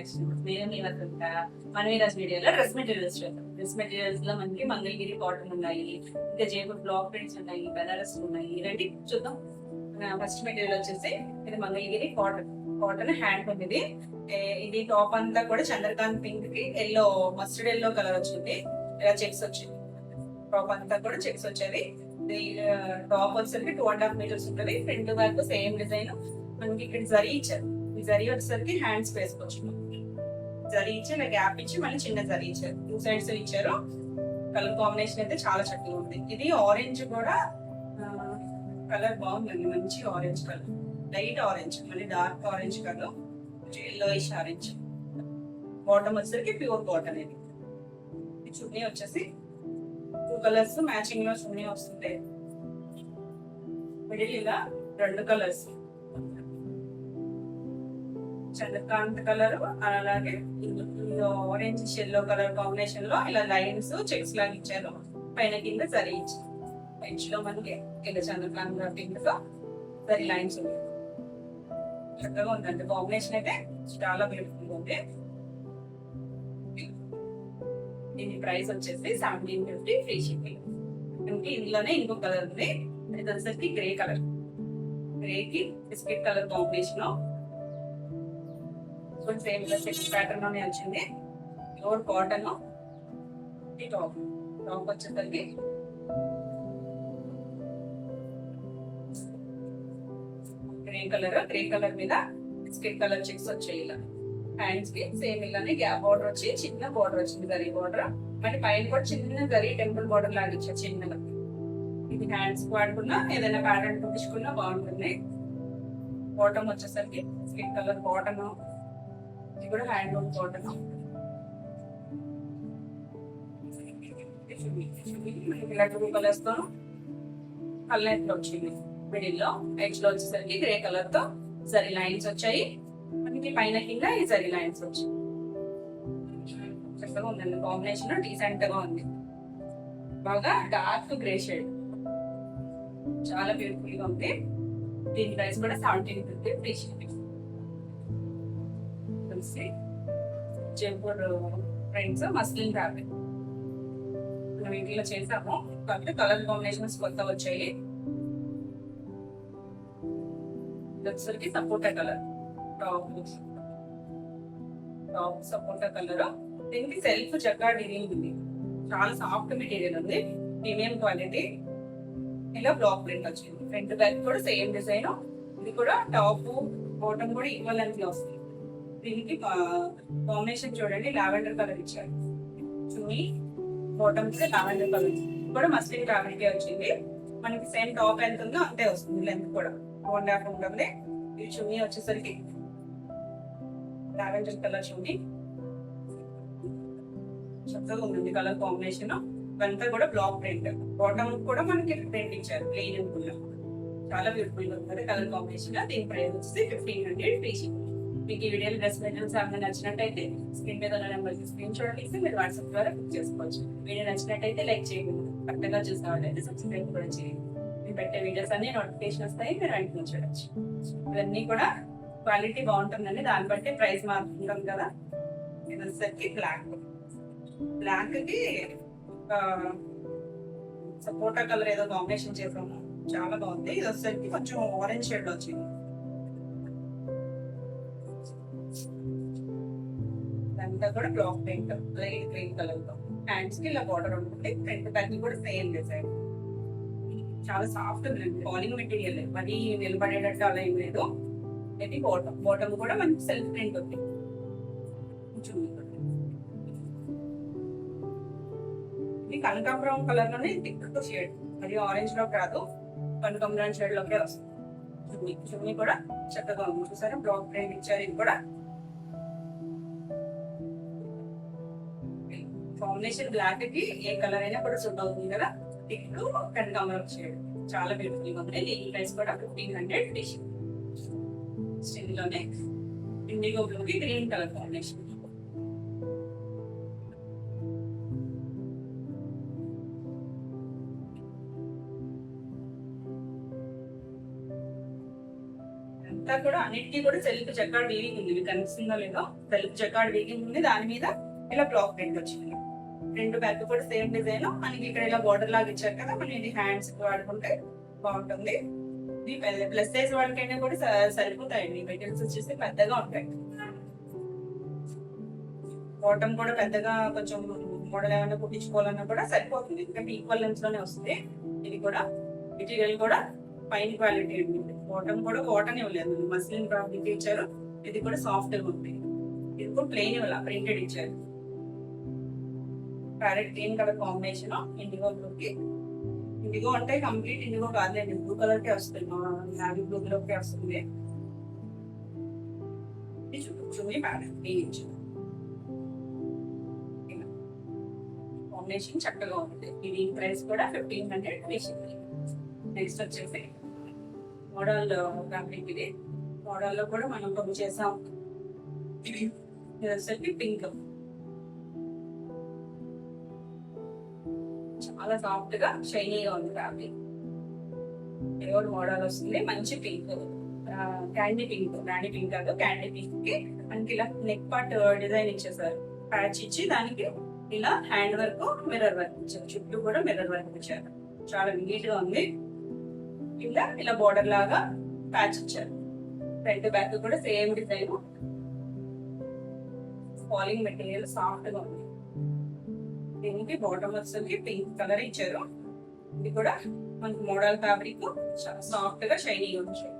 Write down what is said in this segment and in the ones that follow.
Collection. నేను మీ వద్ద మన ఈరోజు వీడియోలో డ్రెస్ మెటీరియల్స్ చూద్దాం. డ్రెస్ మెటీరియల్స్ లో మనకి మంగళగిరి కాటన్ ఉన్నాయి, ఇంకా జైపూర్ బ్లాక్ ప్రింట్స్ ఉన్నాయి, బెనారస్ ఉన్నాయి. ఇలాంటి చూద్దాం. ఫస్ట్ మెటీరియల్ వచ్చేసి ఇది మంగళగిరి కాటన్. కాటన్ హ్యాండ్ ఉంది. ఇది టాప్ అంతా కూడా చంద్రకాంత్ పింక్ కి ఎల్లో, మస్టర్డ్ ఎల్లో కలర్ వచ్చింది. ఇలా చెక్స్ వచ్చింది. టాప్ అంతా కూడా చెక్స్ వచ్చేది. టాప్ వచ్చేసరికి 2.5 మీటర్స్ ఉంటుంది. Front back same design. మనకి ఇక్కడ జరీ ఇచ్చారు. ఈ జరీ వచ్చేసరికి హ్యాండ్స్ వేసుకోవచ్చు. జరీ ఇచ్చి ఇలా గ్యాప్ ఇచ్చి మళ్ళీ చిన్న జరీ ఇచ్చారు. 2 సైడ్స్ ఇచ్చారు. కలర్ కాంబినేషన్ అయితే చాలా చక్కగా ఉంది. ఇది ఆరెంజ్ కూడా కలర్ బాగుందండి. మంచి ఆరెంజ్ కలర్, లైట్ ఆరెంజ్, మళ్ళీ dark orange colour, yellowish orange. Bottom వచ్చేసరికి ప్యూర్ కాటన్. ఇది చున్నీ వచ్చేసి 2 కలర్స్ మ్యాచింగ్ లో చున్నీ వస్తుంది. మిడిల్ ఇలా 2 కలర్స్, చంద్రకాంత్ కలర్ అలాగే ఆరెంజ్ ఎల్లో కలర్ కాంబినేషన్ లో ఇలా లైన్స్ చెక్స్ లాగా ఇచ్చారు. పైన కింద జరీ ఇచ్చారు. ఎడ్జ్ లో మనకి కింద చంద్రకాంత్ పింక్ తో జరీ లైన్స్ ఉన్నాయి. చక్కగా ఉందండి. కాంబినేషన్ అయితే చాలా బ్యూటిఫుల్ ఉంది. దీని ప్రైస్ వచ్చేసి 1750 ఫ్రీ షిప్పింగ్. మనకి ఇందులోనే ఇంకో కలర్ ఉంది. ఇది వచ్చేసరికి గ్రే కలర్, గ్రే కి biscuit colour combination. Same checks pattern లోనే వచ్చింది. Pure cotton. ఈ టాప్ వచ్చేసరికి గ్రే కలర్ మీద బిస్కెట్ కలర్ చెక్స్ వచ్చాయి. ఇలా హ్యాండ్స్ కి సేమ్ ఇలానే గ్యాప్ బార్డర్ వచ్చి చిన్న బార్డర్ వచ్చింది, జరీ బార్డర్. మరి పైన కూడా చిన్న జరీ టెంపుల్ బార్డర్ లాగా ఇచ్చారు చిన్నగా. ఇది హ్యాండ్స్ వాడుకున్నా ఏదైనా ప్యాటర్న్ చూపించుకున్నా బాగుంటుంది. బాటమ్ వచ్చేసరికి బిస్కెట్ కలర్ బాటమ్. ఇది కూడా హ్యాండ్ లూమ్ కాటన్. ఇలా 2 కలర్స్ తో కలర్ వచ్చింది. మిడిల్ లో ఎడ్జ్ లో వచ్చేసరికి గ్రే కలర్ తో జరీ లైన్స్ వచ్చాయి. మనకి పైన కింద ఈ జరీ లైన్స్ వచ్చాయి. చక్కగా ఉందండి. కాంబినేషన్ డీసెంట్ గా ఉంది. బాగా డార్క్ గ్రే షేడ్, చాలా బ్యూటిఫుల్ గా ఉంది. దీని ప్రైస్ కూడా 1750 free shipping. Jaipur prints muslin fabric వీటిలో చేసాము. కాకపోతే కలర్ కాంబినేషన్స్ కొత్త వచ్చాయి. వచ్చేసరికి సపోటా కలర్ టాప్ సపోటా కలర్. దీనికి సెల్ఫ్ చక్కా డిజైన్ ఉంది. చాలా సాఫ్ట్ మెటీరియల్ ఉంది, ప్రీమియం క్వాలిటీ. ఇలా బ్లాక్ ప్రింట్ వచ్చింది. ఫ్రంట్ బ్యాక్ కూడా సేమ్ డిజైన్. ఇది కూడా టాప్ బాటమ్ కూడా ఈక్వల్ లెంత్ లో వస్తుంది. దీనికి కాంబినేషన్ చూడండి, లావెండర్ కలర్ ఇచ్చారు. చున్నీ బాటమ్ లావెండర్ కలర్ కూడా మస్లిన్ ఫ్యాబ్రిక్ వచ్చింది. మనకి సేమ్ టాప్ ఎంత ఉందో అంతే వస్తుంది. లెంత్ కూడా 2.5 ఉంటుంది. ఇది చున్నీ వచ్చేసరికి లావెండర్ కలర్ చున్నీ. చక్కగా ఉంది కలర్ కాంబినేషన్. అంతా కూడా బ్లాక్ ప్రింట్. బాటమ్ కూడా మనకి ప్రింట్ ఇచ్చారు ప్లెయిన్ అనుకున్నా. చాలా బ్యూటిఫుల్ గా ఉంటుంది కలర్ కాంబినేషన్. దీని ప్రైస్ వచ్చేసి 1500 ఫ్రీ షిప్పింగ్. మీకు ఈ వీడియోలో డ్రెస్ మెటీరియల్స్ ఏమైనా నచ్చినట్టయితే స్క్రీన్ మీద ఉన్న నెంబర్కి స్క్రీన్ షాట్ తీసి మీరు వాట్సాప్ ద్వారా బుక్ చేసుకోవచ్చు. వీడియో నచ్చినట్టయితే లైక్ చేయండి. కరెక్ట్గా చూసినట్టయితే సబ్స్క్రైబ్ కూడా చేయండి. మీరు పెట్టే వీడియోస్ అన్ని నోటిఫికేషన్ వస్తాయి, మీరు వెంటనే చూడొచ్చు. ఇవన్నీ కూడా క్వాలిటీ బాగుంటుందండి. దాన్ని బట్టి ప్రైస్ మారుతుంటాం కదా. ఇది వచ్చేసరికి బ్లాక్ కి సపోటా కలర్ ఏదో కాంబినేషన్ చేసాము, చాలా బాగుంది. ఇది వచ్చేసరికి కొంచెం ఆరెంజ్ షేడ్ వచ్చింది. అంతా కూడా black print light green colour తో. హ్యాండ్స్ కి ఇలా బార్డర్ ఉంటుంది. ఫ్రంట్ బ్యాక్ కూడా సేమ్ డిజైన్. చాలా సాఫ్ట్ ఉంది. ఫాలింగ్ మెటీరియల్, మరి నిలబడేటట్టు అలా ఏం లేదు. ఇది బాటమ్ కూడా మనకి సెల్ఫ్ ప్రింట్ ఉంది. ఇది కనకాంబరం కలర్ లోనే థిక్ షేడ్, అది ఆరెంజ్ లో కాదు, కనకాంబరం షేడ్ లోకే వస్తుంది. చున్నీ కూడా చక్కగా ఉంది. చూసారా బ్లాక్ ప్రింట్ ఇచ్చారు. ఇది కూడా కాంబినేషన్ బ్లాక్ కి ఏ కలర్ అయినా కూడా సూట్ అవుతుంది కదా. థిక్ కనకాంబరం షేడ్ చాలా బ్యూటిఫుల్ గా ఉంది. దీని ప్రైస్ కూడా 1500 ఫ్రీ షిప్పింగ్. ఇందులోనే ఇండిగో బ్లూ కి గ్రీన్ కలర్ కాంబినేషన్. అంతా కూడా అన్నిటికీ కూడా సెల్ఫ్ జకార్డ్ వీవింగ్ ఉంది, మీకు కనిపిస్తుందో లేదో సెల్ఫ్ జకార్డ్ వీవింగ్ ఉంది. దాని మీద ఇలా బ్లాక్ ప్రింట్ వచ్చింది. రెండు బ్యాక్ కూడా సేమ్ డిజైన్. మనకి ఇక్కడ ఇలా బార్డర్ లాగా ఇచ్చారు కదా, మనం ఇది హ్యాండ్స్ వాడుకుంటే బాగుంటుంది. ఇది ప్లస్ సైజ్ వాళ్ళకైనా కూడా సరిపోతాయండి. మెటీరియల్స్ వచ్చేసి పెద్దగా ఉంటాయి. బాటమ్ కూడా పెద్దగా కొంచెం మోడల్ ఏమైనా కుట్టించుకోవాలన్నా కూడా సరిపోతుంది, ఎందుకంటే ఈక్వల్ లెన్స్ లోనే వస్తుంది. ఇది కూడా మెటీరియల్ కూడా ఫైన్ క్వాలిటీ ఉంటుంది. బాటమ్ కూడా కాటన్ ఇవ్వలేదు, మస్లిన్ ఫ్యాబ్రిక్ ఇచ్చారు. ఇది కూడా సాఫ్ట్ గా ఉంది. ఇది కూడా ప్లెయిన్ ఇవ్వాలి, ప్రింటెడ్ ఇచ్చారు. Parrot green colour combination IndiGo blue కి. ఇండిగో అంటే కంప్లీట్ ఇండిగో కాదులేండి, బ్లూ కలర్ కే వస్తుంది, నావీ బ్లూ కలర్ కే వస్తుంది. ఇది చూపించింది ప్యారెట్ గ్రీన్ ఇచ్చారు. కాంబినేషన్ చక్కగా ఉంది. ఇది ప్రైస్ కూడా 1500 వేసింది. నెక్స్ట్ వచ్చేసి మోడల్ ఫ్యాబ్రిక్. ఇది మోడల్ లో కూడా మనం కొన్ని చేసాం. ఇది వచ్చేసి పింక్, చాలా సాఫ్ట్ గా షైనీగా ఉంది ఫ్యాబ్రిక్. ఎవరు మోడల్ వస్తుంది, మంచి పింక్, క్యాండీ పింక్, రాణి పింక్ కాదు క్యాండీ పింక్ కి మనకి ఇలా నెక్ పార్ట్ డిజైన్ ఇచ్చేసారు. ప్యాచ్ ఇచ్చి దానికి ఇలా హ్యాండ్ వర్క్, మిర్రర్ వర్క్ ఇచ్చారు. చుట్టూ కూడా మిర్రర్ వర్క్ ఇచ్చారు. చాలా నీట్ గా ఉంది. కింద ఇలా బోర్డర్ లాగా ప్యాచ్ ఇచ్చారు. ఫ్రంట్ బ్యాక్ కూడా same design. Falling material soft గా ఉంది. దీనికి బాటమ్ వచ్చేసరికి పింక్ కలర్ ఇచ్చారు. ఇది కూడా మనకి మోడల్ ఫ్యాబ్రిక్, సాఫ్ట్ గా షైనీగా వచ్చాయి.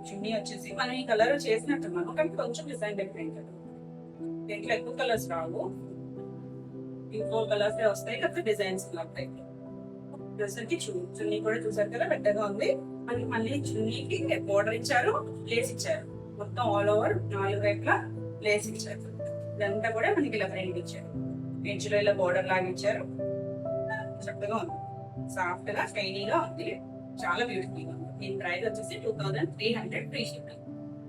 చున్నీ వచ్చేసి మనం ఈ కలర్ చేసినట్టున్నాను, కానీ కొంచెం డిజైన్ డిఫరెంట్. దీంట్లో ఎక్కువ కలర్స్ రావు, ఇంకో కలర్స్ వస్తాయి కదా, డిజైన్స్ వస్తాయి. వచ్చేసరికి చున్నీ కూడా చూసారు కదా, పెద్దగా ఉంది. మనకి మళ్ళీ చున్నీకి బోర్డర్ ఇచ్చారు, లేస్ ఇచ్చారు. మొత్తం ఆల్ ఓవర్ 4 వైపులా లేస్ ఇచ్చారు. ఇదంతా కూడా మనకి ఇలా ప్రింట్ ఇచ్చారు. ఎడ్జ్ లో ఇలా బోర్డర్ లాగా ఇచ్చారు. చక్కగా ఉంది, సాఫ్ట్ గా షైనీగా ఉంది, చాలా బ్యూటిఫుల్ గా ఉంది. దీని ప్రైస్ వచ్చేసి 2300 ఫ్రీ షిప్పింగ్.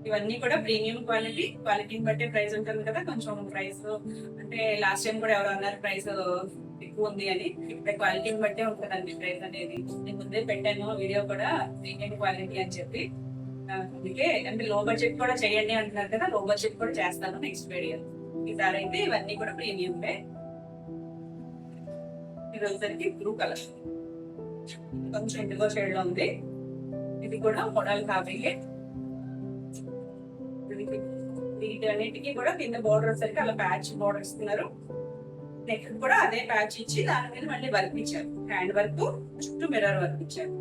ఇవన్నీ కూడా ప్రీమియం క్వాలిటీ, క్వాలిటీని బట్టి ప్రైస్ ఉంటుంది కదా. కొంచెం ప్రైస్ అంటే లాస్ట్ టైం కూడా ఎవరు అన్నారు ప్రైస్ ఎక్కువ ఉంది అని. ఇప్పుడు క్వాలిటీని బట్టే ఉంటుందండి ప్రైస్ అనేది. నేను ముందే పెట్టాను వీడియో కూడా ప్రీమియం క్వాలిటీ అని చెప్పి. అందుకే అంటే లో బడ్జెట్ కూడా చేయండి అంటున్నారు కదా, లో బడ్జెట్ కూడా చేస్తాను నెక్స్ట్ వీడియో. ఈసారి అయితే ఇవన్నీ కూడా ప్రీమియం. ఇది వచ్చేసరికి బ్లూ కలర్, కొంచెం ఇండిగో షేడ్ లో ఉంది. ఇది కూడా మోడల్ ఫ్యాబ్రిక్. వీటన్నిటికీ కూడా కింద బోర్డర్ వచ్చేసరికి అలా ప్యాచ్ బోర్డర్ ఇస్తున్నారు. నెక్ కూడా అదే ప్యాచ్ ఇచ్చి దాని మీద మళ్ళీ వర్క్ ఇచ్చారు. హ్యాండ్ వర్క్, చుట్టూ మిర్రర్ వర్క్ ఇచ్చారు.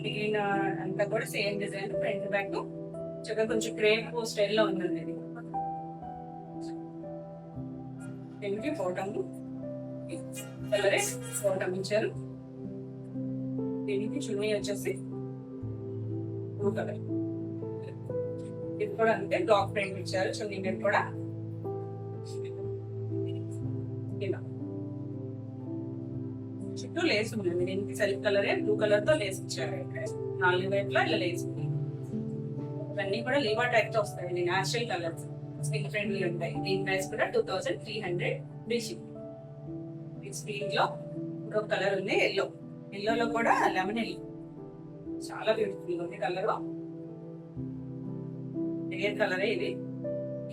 మిగిలిన అంతా కూడా సేమ్ డిజైన్. ఫ్రంట్ బ్యాక్ చక్కగా కొంచెం క్రేప్ స్టైల్ లో ఉందండి. ఇది దీనికి బాటమ్ కలరే బాటమ్ ఇచ్చారు. దీనికి చున్నీ వచ్చేసి బ్లూ కలర్. ఇది కూడా అంతే, బ్లాక్ ప్రింట్ ఇచ్చారు. చున్నీ మీద కూడా ఇలా చుట్టూ లేస్ ఉందండి. దీనికి సెల్ఫ్ కలరే బ్లూ కలర్ తో లేస్ ఇచ్చారు. 4 వైపులా ఇలా లేస్ ఉంది. ఇవన్నీ కూడా లీవా టైప్ తో వస్తాయండి, నేచురల్ కలర్స్, స్కిన్ ఫ్రెండ్లీ ఉంటాయి. దీని ప్రైస్ కూడా 2300 ఫ్రీ షిప్పింగ్. ఈ స్క్రీన్ లో ఇంకొక కలర్ ఉంది, ఎల్లో. ఎల్లోలో కూడా లెమన్ ఎల్లో, చాలా బ్యూటిఫుల్ ఉంది కలర్. రేర్ కలరే ఇది.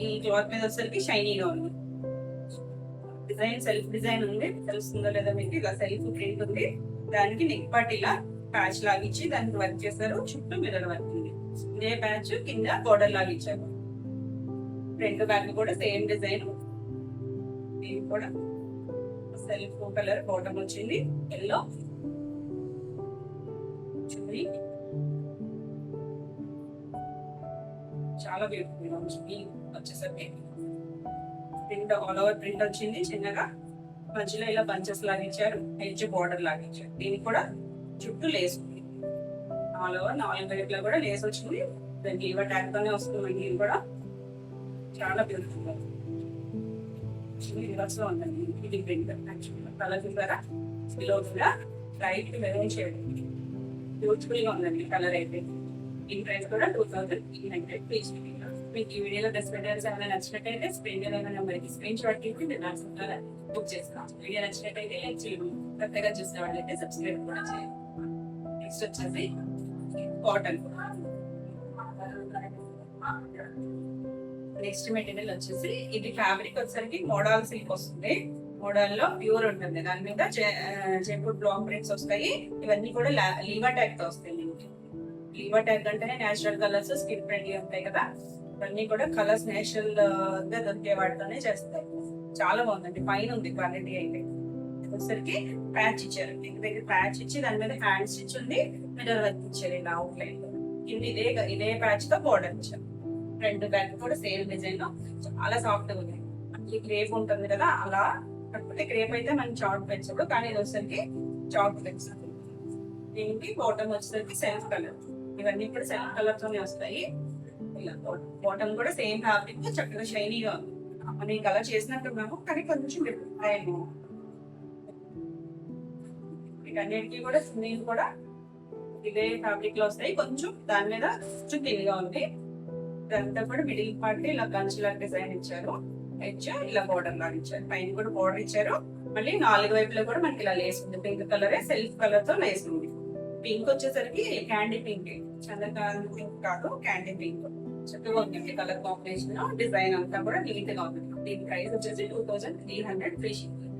ఈ క్లాత్ మీద వచ్చేసరికి షైనీగా ఉంది. డిజైన్ సెల్ఫ్ డిజైన్ ఉంది, తెలుస్తుందో లేదా మీకు. ఇలా సెల్ఫ్ ప్రింట్ ఉంది. దానికి నెక్ పార్ట్ ఇలా ప్యాచ్ లాగా ఇచ్చి దానికి వర్క్ చేశారు. చుట్టూ మిర్రర్ వర్క్ ఉంది. ఇదే ప్యాచ్ కింద బోర్డర్ లాగా ఇచ్చారు. ఫ్రంట్ బ్యాక్ కూడా సేమ్ డిజైన్. ఇది కూడా సెల్ఫ్ కలర్ బాటమ్ వచ్చింది, ఎల్లో. చాలా బ్యూటిఫుల్ గా వచ్చింది. వచ్చేసరికి ప్రింట్ ఆల్ ఓవర్ ప్రింట్ వచ్చింది. చిన్నగా మధ్యలో ఇలా బంచెస్ లాగా ఇచ్చారు, ఎడ్జ్ బోర్డర్ లాగా ఇచ్చారు. దీనికి కూడా చుట్టూ లేస్ ఉంది. ఆల్ ఓవర్ 4 వైపులా కూడా లేస్ వచ్చింది. దానికి ఇవ ట్యాగ్ తోనే వస్తుంది. ఇది కూడా చాలా బ్యూటిఫుల్ గా రివర్స్ లో ఉందండి. ఇది ప్రింట్ యాక్చువల్గా కలర్ చూసారా, ఇలా కూడా లైట్ మెరూన్ షేడ్, బ్యూటిఫుల్ గా ఉందండి కలర్ అయితే. దీని ప్రైస్ కూడా 2300 ప్లీజ్. మీకు ఈ వీడియోలో డ్రెస్ మెటీరియల్స్ ఏమైనా నచ్చినట్టయితే స్క్రీన్ మీద నెంబర్కి స్క్రీన్ షాట్ తీసి మీరు నచ్చుతారా బుక్ చేస్తాం. వీడియో నచ్చినట్టయితే లైక్ చేయండి, కొత్తగా చూసిన వాళ్ళైతే సబ్స్క్రైబ్ కూడా చేయండి. నెక్స్ట్ వచ్చేసి కాటన్. నెక్స్ట్ మెటీరియల్ వచ్చేసి ఇది ఫ్యాబ్రిక్ వచ్చేసరికి మోడల్ సిల్క్ వస్తుంది. మోడల్ లో ప్యూర్ ఉంటుంది. దాని మీద జైపూర్ బ్లాక్ ప్రింట్స్ వస్తాయి. ఇవన్నీ కూడా లీవా ట్యాగ్ తో వస్తాయి. లీవా ట్యాగ్ అంటేనే నేచురల్ కలర్స్, స్కిన్ ఫ్రెండ్లీ ఉంటాయి కదా. ఇవన్నీ కూడా కలర్స్ నేచురల్ గా దొరికే వాటితోనే చేస్తాయి. చాలా బాగుందండి. పైన ఉంది క్వాలిటీ అయితే. వచ్చేసరికి ప్యాచ్ ఇచ్చారు. దగ్గర ప్యాచ్ ఇచ్చి దాని మీద హ్యాండ్ స్టిచ్ ఉంది. మిర్రర్ వర్క్ ఇచ్చారు ఇలా అవుట్ లైన్ లో. కింద ఇదే ప్యాచ్ తో బోర్డర్ ఇచ్చారు. ఫ్రంట్ బ్యాక్ కూడా సేమ్ డిజైన్ లో చాలా సాఫ్ట్ గా ఉంది. ఈ క్రేప్ ఉంటుంది కదా అలా, కాకపోతే క్రేప్ అయితే మనం చాట్ పెంచదు, కానీ ఇది వచ్చేసరికి చాట్ పెంచుతుంది. దీనికి బాటమ్ వచ్చేసరికి సెల్ఫ్ కలర్. ఇవన్నీ కూడా సెల్ఫ్ కలర్ తోనే వస్తాయి. ఇలా బాటమ్ కూడా సేమ్ ఫ్యాబ్రిక్ చక్కగా షైనీగా ఉంది. మనం ఈ కలర్ చేసినట్టున్నాము, కానీ కొంచెం డిఫరెంట్. వీటన్నిటికీ కూడా సునీల్ కూడా ఇదే ఫ్యాబ్రిక్ లో వస్తాయి. కొంచెం దాని మీద కొంచెం తిరిగా ఉంది. ఇదంతా కూడా మిడిల్ పార్ట్ ఇలా కంచులా డిజైన్ ఇచ్చారు. ఇలా బోర్డర్ లాగా ఇచ్చారు. పైన కూడా బోర్డర్ ఇచ్చారు. మళ్ళీ 4 వైపులో కూడా మనకి ఇలా లేస్ ఉంది. పింక్ కలరే సెల్ఫ్ కలర్ తో లేస్ ఉంది. పింక్ వచ్చేసరికి క్యాండీ పింక్, చంద్రకాంత్ పింక్ కాదు, క్యాండీ పింక్. చక్కగా ఉంది కలర్ కాంబినేషన్. డిజైన్ అంతా కూడా నీట్ గా ఉంది. దీని ప్రైస్ వచ్చేసి 2300 ఫ్రీ షిప్పింగ్.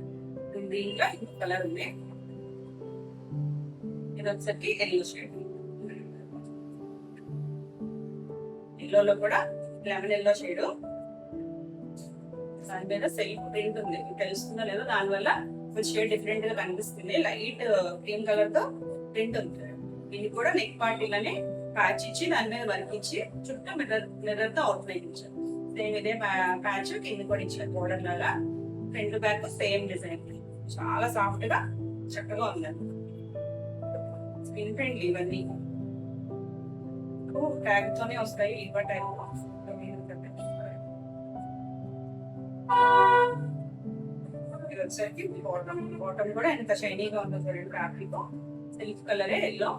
దీంట్లో ఇంకో కలర్ ఉంది. ఇది వచ్చేసరికి ఎల్లో షేడ్. ఎల్లోలో కూడా లెమన్ ఎల్లో షేడ్. దాని మీద సెల్ఫ్ ప్రింట్ ఉంది. తెలుస్తుందో లేదో, దాని వల్ల షేడ్ డిఫరెంట్ గా కనిపిస్తుంది. లైట్ క్రీమ్ కలర్ తో ప్రింట్ ఉంది. దీనికి కూడా నెక్ పార్ట్ ఇలానే ప్యాచ్ ఇచ్చి దాని మీద వర్క్ ఇచ్చి చుట్టూ మిర్రర్ తో అవుట్ లైన్ ఇచ్చారు. సేమ్ ఇదే ప్యాచ్ కింద కూడా ఇచ్చారు బోర్డర్ లాగా. Front back same design. చాలా సాఫ్ట్ గా చక్కగా ఉందండి. స్కిన్ ఫ్రెండ్లీ ఇవన్నీ ట్యాగ్ తోనే వస్తాయి. ఇవ్వ ట్యాగ్ ఇది వచ్చేసరికి బాటమ్ కూడా ఎంత షైనీగా ఉందో చూడండి. ఫ్యాబ్రిక్ సిల్క్ కలరే ఎల్లో.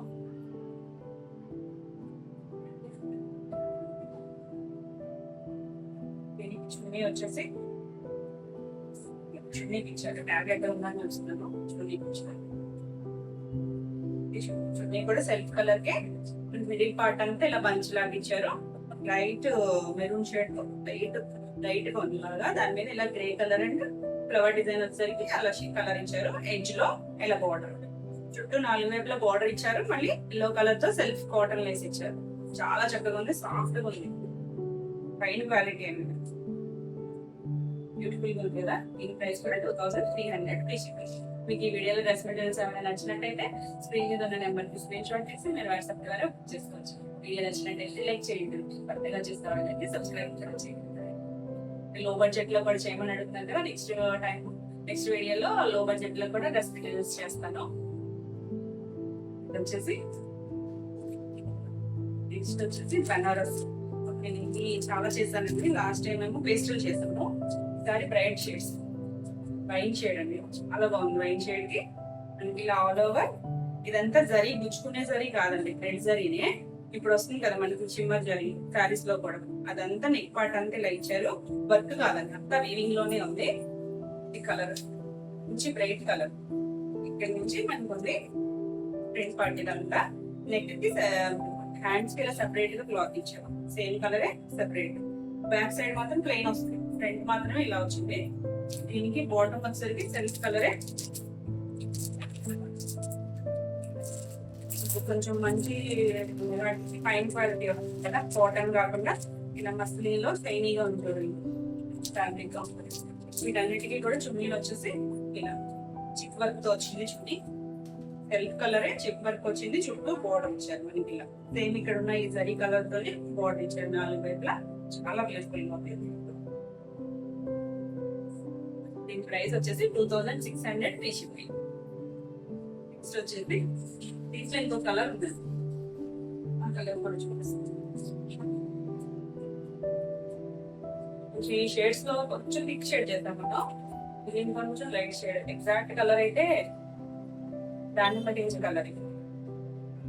చున్నీ వచ్చేసి చున్నీకి ఇచ్చారు. ట్యాగ్ ఎక్కడ ఉందని చూస్తున్నాను. చున్నీకి ఇచ్చారు. చున్నీ కూడా సెల్ఫ్ కలర్ కే మిడిల్ పార్ట్ అంతా ఇలా బంచ్ లాగా ఇచ్చారు. లైట్ మెరూన్ షేడ్ లైట్ గా ఉండేలాగా. దాని మీద ఇలా grey colour and flower design వచ్చేసరికి అలా కలర్ ఇచ్చారు. ఎడ్జ్ లో ఇలా బార్డర్, చుట్టూ 4 వైపులా బార్డర్ ఇచ్చారు. మళ్ళీ ఎల్లో కలర్ తో సెల్ఫ్ కాటన్ లేస్ ఇచ్చారు. చాలా చక్కగా ఉంది, సాఫ్ట్ గా ఉంది. పైన క్వాలిటీ అండి బ్యూటిఫుల్ గా ఉంది కదా. దీని ప్రైస్ కూడా 2300 ఫ్రీ షిప్పింగ్. మీకు ఈ వీడియోలో డ్రెస్ మెటీరియల్స్ ఏమైనా నచ్చినట్టయితే స్క్రీన్ మీద ఉన్న నెంబర్ కి స్క్రీన్ షాట్ చేసి మీరు వాట్సాప్ ద్వారా బుక్ చేసుకోవచ్చు. వీడియో నచ్చినట్టయితే లైక్ చేయండి. కొత్తగా చేస్తారంటే సబ్స్క్రైబ్ చేయండి. లో బడ్జెట్ లో కూడా చేయమని అడుగుతున్నాను కదా. నెక్స్ట్ వీడియోలో లో బడ్జెట్ లో కూడా డ్రెస్ మెటీరియల్స్ చేస్తాను. వచ్చేసి నెక్స్ట్ వచ్చేసి బనారస్. నేను ఇది చాలా చేశానండి. లాస్ట్ టైం ఏమో పేస్టల్ చేసాము. ఈసారి బ్రైట్ షేడ్స్. వైన్ షేడ్ అండి, చాలా బాగుంది. వైన్ షేడ్ కి మనకి ఇలా ఆల్ ఓవర్ ఇదంతా జరీ, గుచ్చుకునే జరీ కాదండి, థ్రెడ్ జరీనే. ఇప్పుడు వస్తుంది కదా మనకి షిమ్మర్ జరీ శారీస్ లో కూడా. అదంతా నెక్ పార్ట్ అంతా ఇలా ఇచ్చారు. వర్క్ కాదండి, అంతా వీవింగ్ లోనే ఉంది. ఈ కలర్ మంచి బ్రైట్ కలర్. ఇక్కడ నుంచి మనకు ఉంది ప్రింట్ పార్ట్. ఇదంతా నెక్ కి హ్యాండ్స్ కి ఇలా సెపరేట్ గా క్లాత్ ఇచ్చారు. సేమ్ కలరే సెపరేట్. బ్యాక్ సైడ్ మాత్రం ప్లెయిన్ వస్తుంది. ఫ్రంట్ మాత్రమే ఇలా వచ్చింది. దీనికి బాటమ్ వచ్చేసరికి సెల్ఫ్ కలరే. కొంచెం మంచి ఫైన్ క్వాలిటీ కదా, కాటన్ కాకుండా ఇలా మస్లిన్ లో షైనీగా ఉంటుంది ఫ్యాబ్రిక్. వీటన్నిటికీ కూడా చున్నీలు వచ్చేసి ఇలా చిప్ వర్క్ తో వచ్చింది. చున్నీ సెల్ఫ్ కలరే, చిప్ వర్క్ వచ్చింది. చుట్టూ బోర్డర్ ఇచ్చారు మనకి ఇలా. సేమ్ ఇక్కడ ఉన్న ఈ జరీ కలర్ తోనే బోర్డర్ ఇచ్చారు 4 వైపులా. చాలా బ్యూటిఫుల్ గా ఉంది. దీని ప్రైస్ వచ్చేసి 2600 ఫ్రీ షిప్పింగ్. నెక్స్ట్ వచ్చేసి దీంట్లో ఇంకో కలర్ ఉంది. ఆ కలర్ కూడా చూపిస్తుంది. ఈ షేడ్స్ లో కొంచెం థిక్ షేడ్ చేద్దాం మనం. ఇది కొంచెం లైట్ షేడ్. ఎగ్జాక్ట్ కలర్ అయితే దాన్ని పట్టించే కలర్.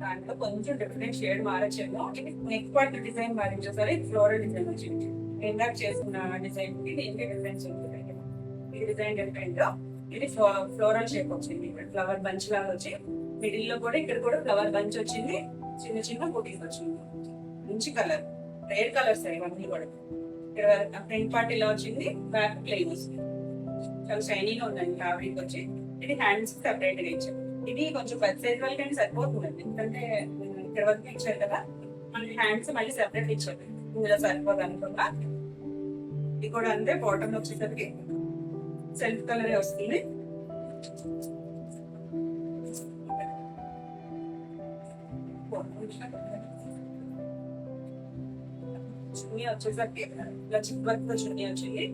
దాంట్లో కొంచెం డిఫరెంట్ షేడ్ మారచ్చేమో. ఇది నెక్ పార్ట్ డిజైన్ మారించేసరి ఇది ఫ్లోరల్ డిజైన్ వచ్చింది. ఇందాక చేసిన డిజైన్ కి దీనికి డిఫరెన్స్ ఉంటుంది. ఇది డిజైన్ డిఫరెంట్. ఇది ఫ్లోరల్ షేప్ వచ్చింది. ఫ్లవర్ బంచ్ లాగా వచ్చి మిడిల్ లో కూడా ఇక్కడ కూడా ఫ్లవర్ బంచ్ వచ్చింది. చిన్న చిన్న బూటీస్ వచ్చింది. మంచి కలర్, రేర్ కలర్స్ ఇవన్నీ కూడా. ఇక్కడ ఫ్రంట్ పార్ట్ ఇలా వచ్చింది, బ్యాక్ ప్లెయిన్ వస్తుంది. చాలా షైనీగా ఉందండి ఫ్యాబ్రిక్ వచ్చి. ఇది హ్యాండ్స్ సెపరేట్ గా ఇచ్చారు. ఇది కొంచెం పెద్ద సైజ్ వాళ్ళకి సరిపోతుందండి, ఎందుకంటే ఇక్కడ వరకు ఇచ్చారు కదా, మనకి హ్యాండ్స్ మళ్ళీ సెపరేట్ ఇచ్చారు. ఇందులో సరిపోదు అనుకున్నా. ఇది కూడా అంతే, బాటమ్ వచ్చేసరికి సెల్ఫ్ కలరే వస్తుంది. చున్నీ వచ్చేసరికి ఇలా చిక్ వర్క్ తో చున్నీ వచ్చింది.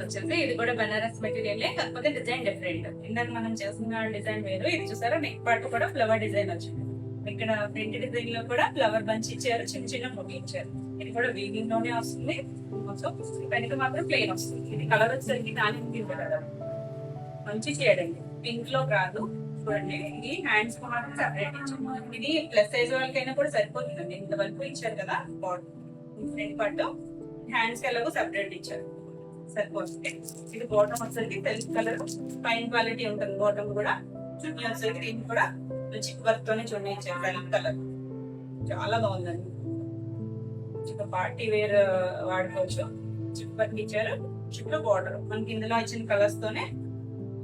వచ్చేసి ఇది కూడా బనారస్ మెటీరియల్, కాకపోతే డిజైన్ డిఫరెంట్. ఇందాక మనం చేసిన డిజైన్ వేరు. ఇది చూసారా, నెక్ పార్ట్ కూడా ఫ్లవర్ డిజైన్ వచ్చింది. ఇక్కడ ప్రింట్ డిజైన్ లో కూడా ఫ్లవర్ బంచ్ ఇచ్చారు, చిన్న చిన్న మొగ్గు ఇచ్చారు. ఇది కూడా వీవింగ్ లోనే వస్తుంది. వెనక మాత్రం ప్లెయిన్ వస్తుంది. ఇది కలర్ వచ్చేసరికి దాని కలర్ మంచి షేడ్ అండి, పింక్ లో కాదు. చూడండి, ఇది హ్యాండ్స్ కు మాత్రం సెపరేట్ ఇచ్చారు. ఇది ప్లస్ సైజ్ వాళ్ళకైనా కూడా సరిపోతుందండి. ఇంత వరకు ఇచ్చారు కదా ఫ్రంట్ పార్ట్, హ్యాండ్స్ కి ఎలాగో సెపరేట్ ఇచ్చారు, సరిపోతుంది. ఇది బాటమ్ వచ్చేసరికి తెలుగు కలర్, ఫైన్ క్వాలిటీ ఉంటుంది బాటమ్ కూడా. చున్నీ వచ్చేసరికి దీన్ని కూడా చిక్ వర్క్ తోనే చున్నీ ఇచ్చారు, తెలుగు కలర్. చాలా బాగుందండి, చిన్న పార్టీ వేర్ వాడుకోవచ్చు. చిక్ వర్క్ ఇచ్చారు, చుట్టూ బార్డర్ మనకి ఇందులో ఇచ్చిన కలర్స్ తోనే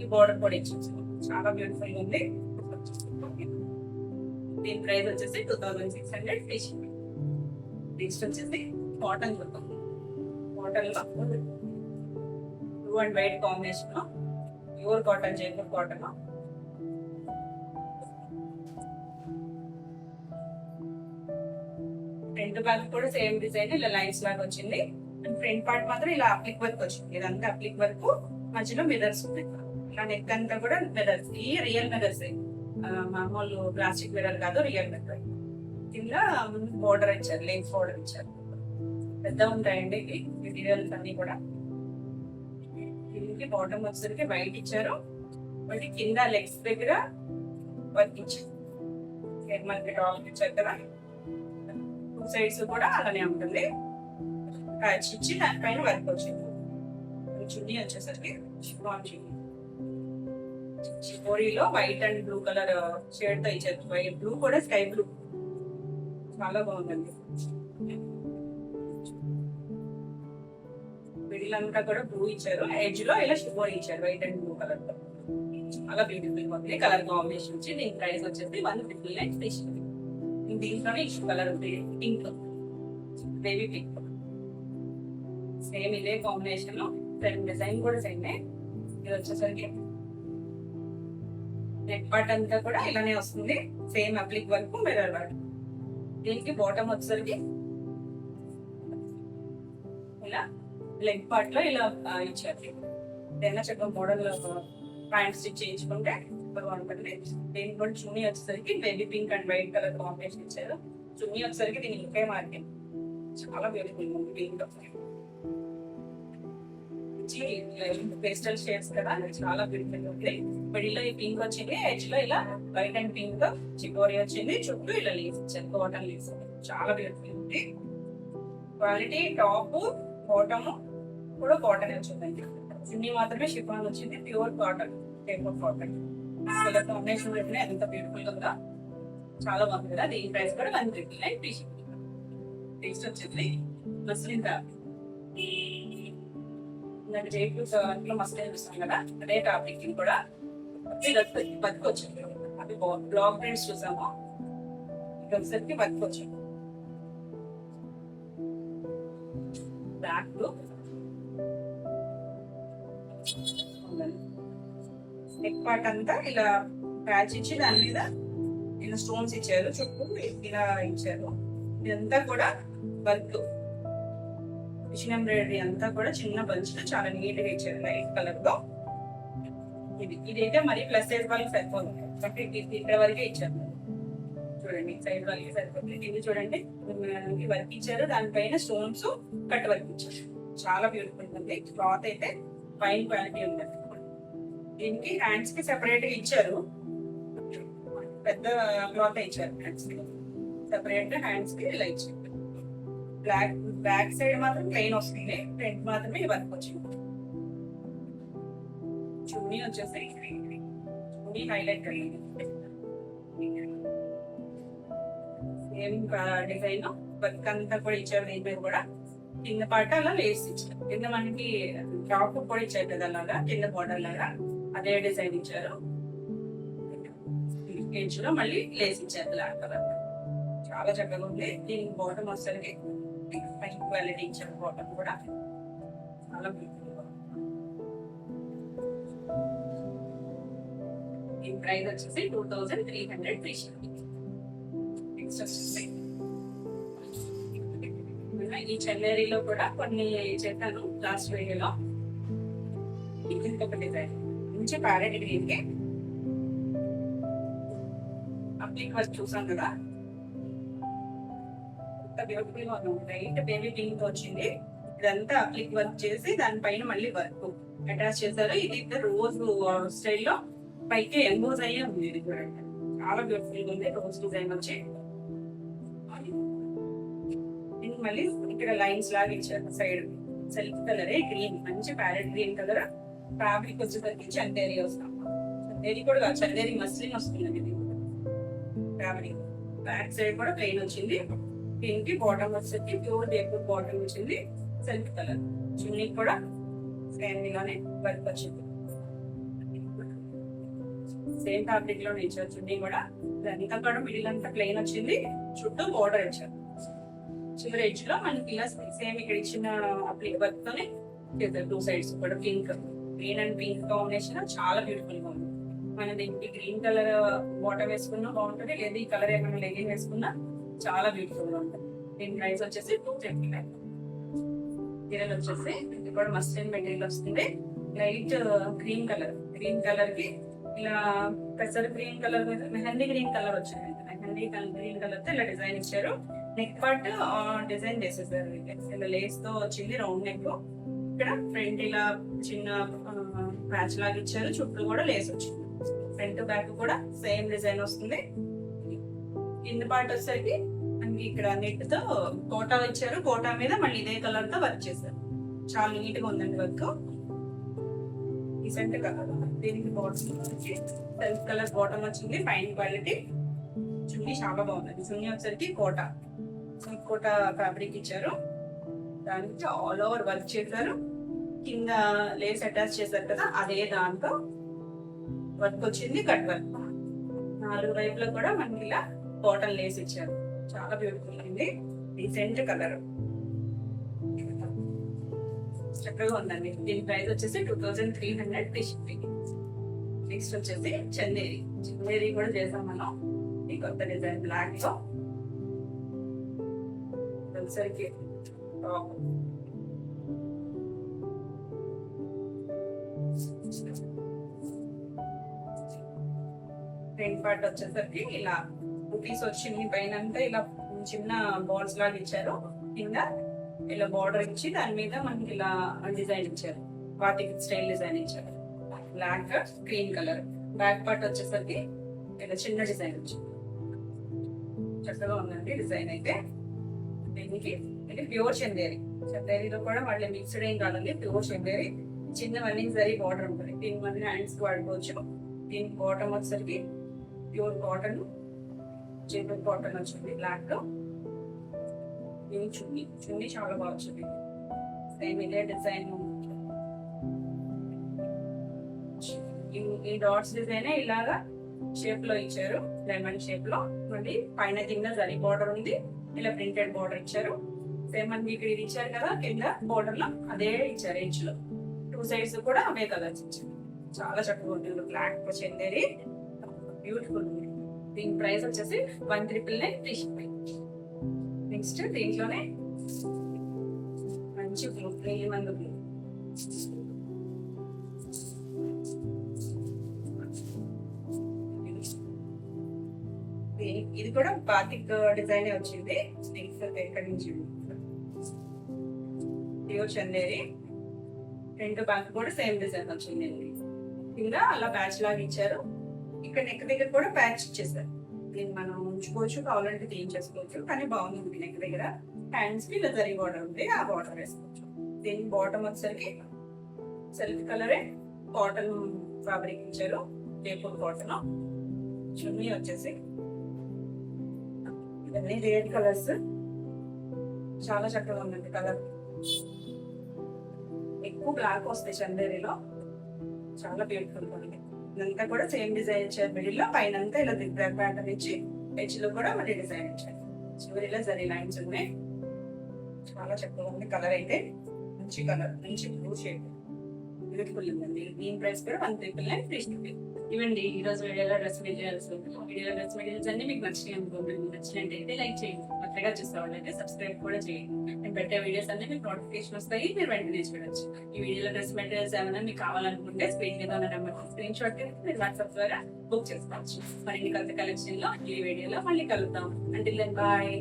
ఈ బార్డర్ కూడా ఇచ్చారు. చాలా బ్యూటిఫుల్ గా ఉంది. దీని ప్రైస్ వచ్చేసి 2600 ఫ్రీ షిప్పింగ్. నెక్స్ట్ వచ్చేసి కాటన్ చూద్దాం. కాటన్ లో బ్లూ అండ్ వైట్ కాంబినేషన్ లో pure cotton, Jaipur cotton. Front back కూడా సేమ్ డిజైన్, ఇలా లైన్స్ లాగా వచ్చింది. అండ్ ఫ్రంట్ పార్ట్ మాత్రం ఇలా అప్లిక్ వర్క్ వచ్చింది. ఇదంతా అప్లిక్ వర్క్, మధ్యలో మిర్రర్స్ ఉన్నాయి. ఇలా నెక్ అంతా కూడా మిర్రర్స్, ఈ రియల్ మిర్రర్స్, మామూలు ప్లాస్టిక్ మిర్రర్ కాదు, రియల్ మిర్రర్. కింద బోర్డర్ ఇచ్చారు, లేస్ బోర్డర్ ఇచ్చారు. పెద్ద ఉంటాయండి ఈ మెటీరియల్స్ అన్ని కూడా. దీనికి బాటమ్ వచ్చేసరికి వైట్ ఇచ్చారు, మళ్ళీ కింద లెగ్స్ దగ్గర వర్క్ ఇచ్చారు. మనకి టాప్ ఇచ్చారు కదా, టూ సైడ్స్ కూడా అలానే ఉంటుంది. ప్యాచ్ ఇచ్చి దానిపైన వర్క్ వచ్చింది. చున్నీ వచ్చేసరికి చిపోరీలో white and blue colour shade తో ఇచ్చారు. వైట్ బ్లూ కూడా స్కై బ్లూ, చాలా బాగుందండి. మిడిల్ అంతా కూడా బ్లూ ఇచ్చారు, ఎడ్జ్ లో ఇలా షిపోరీ ఇచ్చారు వైట్ అండ్ బ్లూ కలర్ తో. చాలా బ్యూటిఫుల్ గా ఉంది కలర్ కాంబినేషన్ వచ్చి. దీని ప్రైస్ వచ్చేసి 159 ఫ్రీ షిప్పింగ్. దీంట్లోనే ఇష్యూ కలర్ ఉంది, పింక్, బేబీ పింక్. సేమ్ ఇదే కాంబినేషన్ లో డిజైన్ కూడా సేమ్. ఇది వచ్చేసరికి నెక్ పార్ట్ అంతా కూడా ఇలానే వస్తుంది, సేమ్ అప్లిక్ వర్క్, మిర్రర్ వర్క్. దీనికి బాటమ్ వచ్చేసరికి ఇలా లెగ్ పార్ట్ లో ఇలా ఇచ్చారు. ఏదైనా చక్కగా మోడల్ ప్యాంట్ స్టిచ్ చేయించుకుంటే బాగుంటుంది. దీనికి కూడా చున్నీ వచ్చేసరికి baby pink and white colour combination ఇచ్చారు. చున్నీ వచ్చేసరికి దీని ఒకే మార్కెట్, చాలా బ్యూటిఫుల్ ఉంది. పింక్ పేస్టల్ షేడ్స్ కదా, చాలా బ్యూటిఫుల్ ఉంది. మిడిల్ ఈ పింక్ వచ్చింది, ఎడ్జ్ లో ఇలా వైట్ అండ్ పింక్ చికోరీ వచ్చింది, చుట్టూ ఇలా లీవ్స్ ఇచ్చారు, కాటన్ లీవ్స్. చాలా బ్యూటిఫుల్ ఉంది. క్వాలిటీ టాప్ బాటమ్ కూడా కాటన్ వచ్చిందండి. చున్నీ మాత్రమే షిఫాన్ వచ్చింది, pure cotton, Jaipur cotton. Colour combination పెట్టినా ఎంత బ్యూటిఫుల్ గా ఉందా, చాలా బాగుంది కదా. దీని ప్రైస్ కూడా 139 ఫ్రీ షిప్పింగ్. నెక్స్ట్ వచ్చేసి మస్లిన్ ఫ్యాబ్రిక్. ఇందాక జైపూర్ మస్లిన్ చూస్తాం కదా, అదే ఫ్యాబ్రిక్ కూడా బతికి వచ్చింది. అది బ్లాక్ ప్రింట్స్ చూసాము, ఇది వచ్చేసరికి బతికి వచ్చింది. బ్యాక్ నెక్ పార్ట్ అంతా ఇలా ప్యాచ్ ఇచ్చి దాని మీద ఇలా స్టోన్స్ ఇచ్చారు, చుట్టూ ఇలా ఇచ్చారు. ఇదంతా కూడా వర్క్, మిషన్ ఎంబ్రాయిడరీ అంతా కూడా చిన్న బంచ్ లో చాలా నీట్ గా ఇచ్చారు, లైట్ కలర్ తో. ఇదైతే మరి ప్లస్ సైజ్ వాళ్ళకి సరిపోతుంది, ఇక్కడ వరకే ఇచ్చారు. చూడండి, సైడ్ వాళ్ళకి సరిపోతుంది. ఇది చూడండి, వర్క్ ఇచ్చారు, దానిపైన స్టోన్స్ కట్ వర్క్ ఇచ్చారు. చాలా బ్యూటిఫుల్ ఉంది. క్లాత్ అయితే ఫైన్ క్వాలిటీ ఉంది. దీనికి హ్యాండ్స్ కి సెపరేట్ గా ఇచ్చారు, పెద్ద క్లాత్ ఇచ్చారు. హ్యాండ్స్ కి సెపరేట్ హ్యాండ్స్ కి ఇలా ఇచ్చారు. బ్యాక్ సైడ్ మాత్రం ప్లెయిన్ వస్తుంది, ఫ్రంట్ మాత్రమే వర్క్ వచ్చింది. చున్నీ వచ్చేసి చున్నీ హైలైట్ ఏం డిజైన్ వర్క్ అంతా కూడా ఇచ్చారు. దీని మీద కూడా కింద పాట అలా లేస్ ఇచ్చారు. కింద మనకి టాప్ కూడా ఇచ్చారు కదా అలాగా, కింద బార్డర్ లాగా అదే డిజైన్ ఇచ్చారు. ఎడ్జ్ లో మళ్ళీ లేస్ ఇచ్చారు బ్లాక్ కలర్. చాలా చక్కగా ఉంది. దీనికి బాటమ్ వస్తుంది మంచి క్వాలిటీ ఇచ్చారు. బాటమ్ కూడా చాలా బ్యూటిఫుల్. ఈ ప్రైస్ వచ్చేసి 2300 ఫ్రీ షిప్పింగ్. నెక్స్ట్ వచ్చేసి ఈ చందేరీలో కూడా కొన్ని చెప్పాను లాస్ట్ వీడియోలో. ఇంకొక డిజైన్ మంచి ప్యారెట్ గ్రీన్ కి అప్లిక్ వర్క్ చూసాం కదా, బ్యూటిఫుల్ గా ఉంది. లైట్ బేబీ పింక్ వచ్చింది. ఇదంతా అప్లిక్ వర్క్ చేసి దానిపైన మళ్ళీ వర్క్ అటాచ్ చేశారు. ఇది రోజ్ స్టైల్లో పైకి ఎంబోజ్ అయ్యే ఉంది. ఇది కూడా చాలా బ్యూటిఫుల్ గా ఉంది. రోజ్ డిజైన్ వచ్చి మళ్ళీ ఇక్కడ లైన్స్ లాగా ఇచ్చారు. సైడ్ సెల్ఫ్ కలర్ గ్రీన్, మంచి ప్యారెట్ గ్రీన్ కలర్. ఫ్యాబ్రిక్ వచ్చేసరికి చందేరి వస్తాం. చందేరి కూడా కాదు, చందేరి మస్లిన్ వస్తుంది. ఇది ఫ్యాబ్రిక్ బ్యాక్ సైడ్ కూడా ప్లెయిన్ వచ్చింది. దీనికి బాటమ్ వచ్చేసి ప్యూర్ జైపూర్ బాటమ్ వచ్చింది. సెల్ఫ్ కలర్ చున్నీ కూడా సేమ్ గానే వర్క్ వచ్చింది. సేమ్ ఫ్యాబ్రిక్ లో ఇచ్చారు. చున్నీ కూడా ఇదంతా కూడా మిడిల్ అంతా ప్లెయిన్ వచ్చింది. చుట్టూ బార్డర్ ఇచ్చారు. చివరి ఎడ్జ్ లో మనకి ఇలా సేమ్ ఇక్కడ ఇచ్చిన అప్లిక్ వర్క్ తోనే చేశారు. టూ సైడ్స్ కూడా pink, green and pink combination చాలా బ్యూటిఫుల్ గా ఉంది. మన దీనికి గ్రీన్ కలర్ బాటమ్ వేసుకున్నా బాగుంటుంది, లేదా ఈ కలర్ ఏమైనా లెగిన్ వేసుకున్నా చాలా బ్యూటిఫుల్ గా ఉంటుంది. దీని ప్రైస్ వచ్చేసి 239. మెటీరియల్ వచ్చేసి ఇది కూడా మస్లిన్ మెటీరియల్ వస్తుంది. లైట్ గ్రీన్ కలర్ కి ఇలా పెసర్ గ్రీన్ కలర్ మీద మెహందీ గ్రీన్ కలర్ వచ్చింది. మెహందీ గ్రీన్ కలర్ తో ఇలా డిజైన్ ఇచ్చారు. నెక్ పార్ట్ డిజైన్ చేసేసారు. ఇలా లేస్ తో వచ్చింది రౌండ్ నెక్. ఇక్కడ ఫ్రంట్ ఇలా చిన్న ప్యాచ్ లాగా ఇచ్చారు. చుట్టూ కూడా లేస్ వచ్చింది. ఫ్రంట్ బ్యాక్ కూడా సేమ్ డిజైన్ వస్తుంది. కింద పార్ట్ వచ్చేసరికి మనకి ఇక్కడ నెట్ తో కోటా ఇచ్చారు. కోటా మీద మళ్ళీ ఇదే కలర్ తో వర్క్ చేశారు. చాలా నీట్ గా ఉందండి వర్క్. Recent colour. దీనికి బాటమ్ వచ్చి సెల్ఫ్ కలర్ బాటమ్ వచ్చింది. Fine quality. చున్నీ చాలా బాగుంది. చున్నీ వచ్చేసరికి కోటా ఫ్యాబ్రిక్ ఇచ్చారు. దానికి ఆల్ ఓవర్ వర్క్ చేశారు. కింద లేస్ అటాచ్ చేశారు కదా, అదే దాంతో వర్క్ వచ్చింది. కట్ వర్క్ 4 వైపులో కూడా మనకి ఇలా కాటన్ లేస్ ఇచ్చారు. చాలా బ్యూటిఫుల్ అయింది. రీసెంట్ కలర్ చక్కగా ఉందండి. దీని ప్రైస్ వచ్చేసి 2300 ఫ్రీ షిప్పింగ్. నెక్స్ట్ వచ్చేసి చందేరి కూడా చేసాం మనం. ఈ కొత్త డిజైన్ బ్లాక్ లో సరికి ఫ్రంట్ పార్ట్ వచ్చేసరికి ఇలా బుటీస్ వచ్చింది. పైన అంతా ఇలా చిన్న బాల్స్ లాగా ఇచ్చారు. కింద ఇలా బార్డర్ ఇచ్చి దాని మీద మనకి ఇలా డిజైన్ ఇచ్చారు. వాటికి స్టైల్ డిజైన్ ఇచ్చారు. Black green colour. Back part వచ్చేసరికి ఇలా చిన్న డిజైన్ వచ్చింది. చక్కగా ఉందండి డిజైన్ అయితే. దీనికి ఇది ప్యూర్ చందేరిలో కూడా మళ్ళీ మిక్స్డ్ ఏం కాదండి. ప్యూర్ చందేరి. చిన్న రన్నింగ్ జరీ బార్డర్ ఉంటుంది. దీని మధ్య హ్యాండ్స్ వాడుకోవచ్చు. దీనికి బాటమ్ వచ్చేసరికి ప్యూర్ కాటన్, జైపూర్ కాటన్ వచ్చింది బ్లాక్ లో. దీని చున్నీ చాలా బాగా వచ్చింది. సేమ్ ఇదే డిజైన్. ఈ డాట్స్ డిజైన్ ఇలాగా షేప్ లో ఇచ్చారు. లెమన్ షేప్ లో. మళ్ళీ పైన కింద జరీ బార్డర్ ఉంది. ఇలా ప్రింటెడ్ బార్డర్ ఇచ్చారు. సేమ్ మనకి ఇక్కడ ఇది ఇచ్చారు కదా కింద బార్డర్ లో, అదే ఇచ్చారు ఎడ్జ్ లో. 2 సైడ్స్ కూడా అవే కలర్స్ ఇచ్చారు. చాలా చక్కగా ఉంటుంది. బ్లాక్ చందేరి బ్యూటిఫుల్ ఉంది. దీని ప్రైస్ వచ్చేసి 1,999 ఫ్రీ షిప్పింగ్. నెక్స్ట్ దీంట్లోనే మంచి బ్లూ, నీలిమందు బ్లూ. ఇది కూడా బాతిక్ డిజైన్ వచ్చింది. ఎక్కడి నుంచి ప్యూర్ చందేరి. ఫ్రంట్ బ్యాక్ కూడా సేమ్ డిజైన్ వచ్చింది. కింద అలా ప్యాచ్ లాగా ఇచ్చారు. ఇక్కడ నెక్ దగ్గర కూడా ప్యాచ్ ఇచ్చేసారు. దీన్ని మనం ఉంచుకోవచ్చు, కావాలంటే క్లీన్ చేసుకోవచ్చు. కానీ బాగుంది నెక్ దగ్గర. హ్యాండ్స్ కి ఇలా జరీ బార్డర్ ఉంది. ఆ బార్డర్ వేసుకోవచ్చు. దీని బాటమ్ వచ్చేసరికి సెల్ఫ్ కలరే కాటన్ ఫ్యాబ్రిక్ ఇచ్చారు. జైపూర్ కాటన్. చున్నీ వచ్చేసి ఇవన్నీ రేడ్ కలర్స్, చాలా చక్కగా ఉందండి కలర్. ఎక్కువ బ్లాక్ వస్తాయి చందేరిలో, చాలా బ్యూటిఫుల్ ఉంది. ఇదంతా కూడా సేమ్ డిజైన్ ఇచ్చారు. మిడిల్ లో పైన అంతా ఇలా దిగ్ ప్యాటర్న్ ఇచ్చి ఎడ్జ్ లో కూడా మళ్ళీ డిజైన్ ఇచ్చారు. చివరిలో జరీ లైన్స్ ఉన్నాయి. చాలా చక్కగా ఉంది కలర్ అయితే. మంచి కలర్, మంచి బ్లూ షేడ్, బ్యూటిఫుల్ ఉందండి. దీని ప్రైస్ కూడా 1,999 ఫ్రీ షిప్పింగ్. ఇవ్వండి ఈ రోజు వీడియోలో డ్రెస్ మెటీరియల్స్ అన్ని మీకు నచ్చినాయి అనుకుంటున్నాను. నచ్చినట్టయితే లైక్ చేయండి, కొత్తగా చూసేవాళ్ళైతే సబ్స్క్రైబ్ కూడా చేయండి. నేను పెట్టే వీడియోస్ అన్ని మీకు నోటిఫికేషన్ వస్తాయి, మీరు వెంటనే చూడొచ్చు. ఈ వీడియోలో డ్రెస్ మెటీరియల్స్ ఏమైనా మీకు కావాలనుకుంటే స్క్రీన్ మీద ఉన్న నెంబర్ స్క్రీన్ షాట్ మీరు వాట్సాప్ ద్వారా బుక్ చేసుకోవచ్చు. మరిన్ని కొత్త కలెక్షన్ లో ఈ వీడియోలో మళ్ళీ కలుద్దాం. Until then bye.